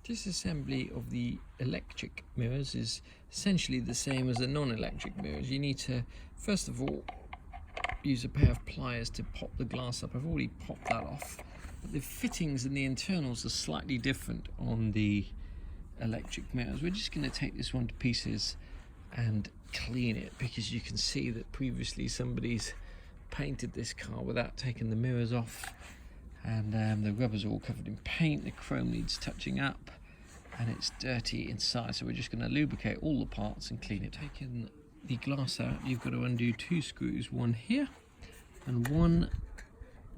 Disassembly of the electric mirrors is essentially the same as the non-electric mirrors. You need to, first of all, use a pair of pliers to pop the glass up. I've already popped that off, but the fittings and the internals are slightly different on the electric mirrors. We're just going to take this one to pieces and clean it, because you can see that previously somebody's painted this car without taking the mirrors off, and the rubber's all covered in paint, the chrome needs touching up, and it's dirty inside. So we're just going to lubricate all the parts and clean it. Taking the glass out, you've got to undo 2 screws, one here and one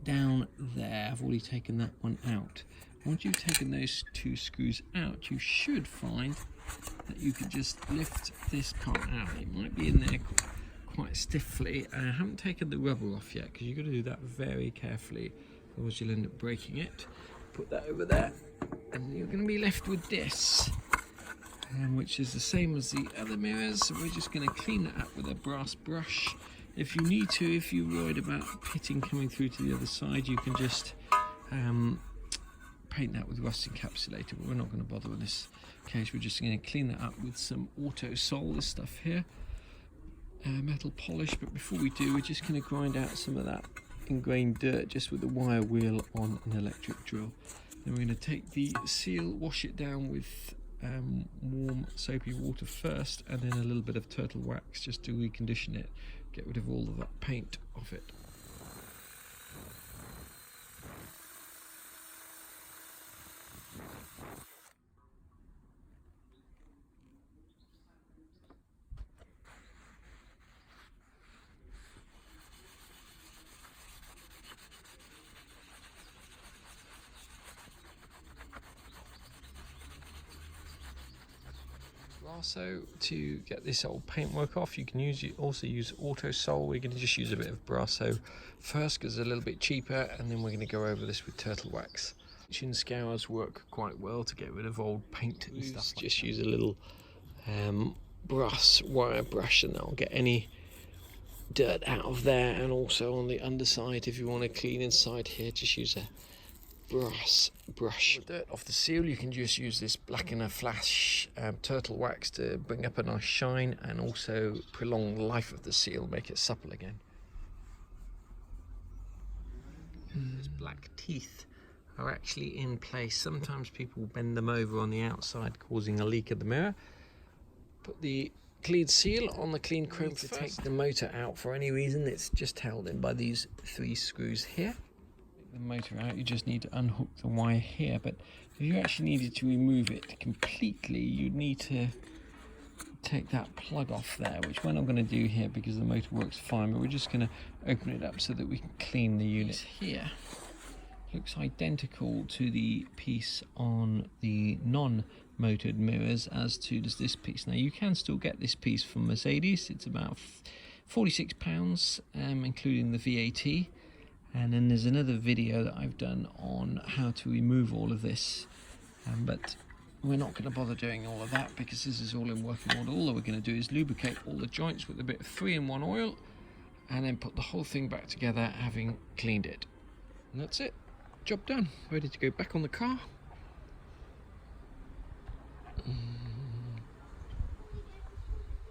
down there. I've already taken that one out. Once you've taken those 2 screws out, you should find that you could just lift this part out. It might be in there quite stiffly. I haven't taken the rubber off yet, because you've got to do that very carefully, otherwise you'll end up breaking it. Put that over there, and you're going to be left with this, which is the same as the other mirrors. So we're just going to clean that up with a brass brush. If you need to, if you're worried about pitting coming through to the other side, you can just paint that with rust encapsulator, but we're not going to bother in this case. We're just going to clean that up with some R107, this stuff here, metal polish. But before we do, we're just going to grind out some of that ingrained dirt just with a wire wheel on an electric drill. Then we're going to take the seal, wash it down with warm soapy water first, and then a little bit of turtle wax just to recondition it, get rid of all of that paint off it. Also, to get this old paintwork off, you can also use R107. We're going to just use a bit of Brasso first because it's a little bit cheaper, and then we're going to go over this with turtle wax. Chin scours work quite well to get rid of old paint and stuff. Just use a little brass wire brush, and that'll get any dirt out of there. And also on the underside, if you want to clean inside here, just use a brass brush. Dirt off the seal, you can just use this Black & Flash turtle wax to bring up a nice shine, and also prolong the life of the seal, make it supple again. Those black teeth are actually in place. Sometimes people bend them over on the outside, causing a leak of the mirror. Put the clean seal on the clean chrome to take the motor out. For any reason, it's just held in by these 3 screws here. The motor out, you just need to unhook the wire here, but if you actually needed to remove it completely, you'd need to take that plug off there, which we're not going to do here because the motor works fine, but we're just going to open it up so that we can clean the unit. Here looks identical to the piece on the non-motored mirrors as to does this piece. Now you can still get this piece from Mercedes. It's about £46, including the VAT. And then there's another video that I've done on how to remove all of this, but we're not going to bother doing all of that because this is all in working order. All that we're going to do is lubricate all the joints with a bit of 3-in-1 oil, and then put the whole thing back together, having cleaned it. And that's it. Job done. Ready to go back on the car.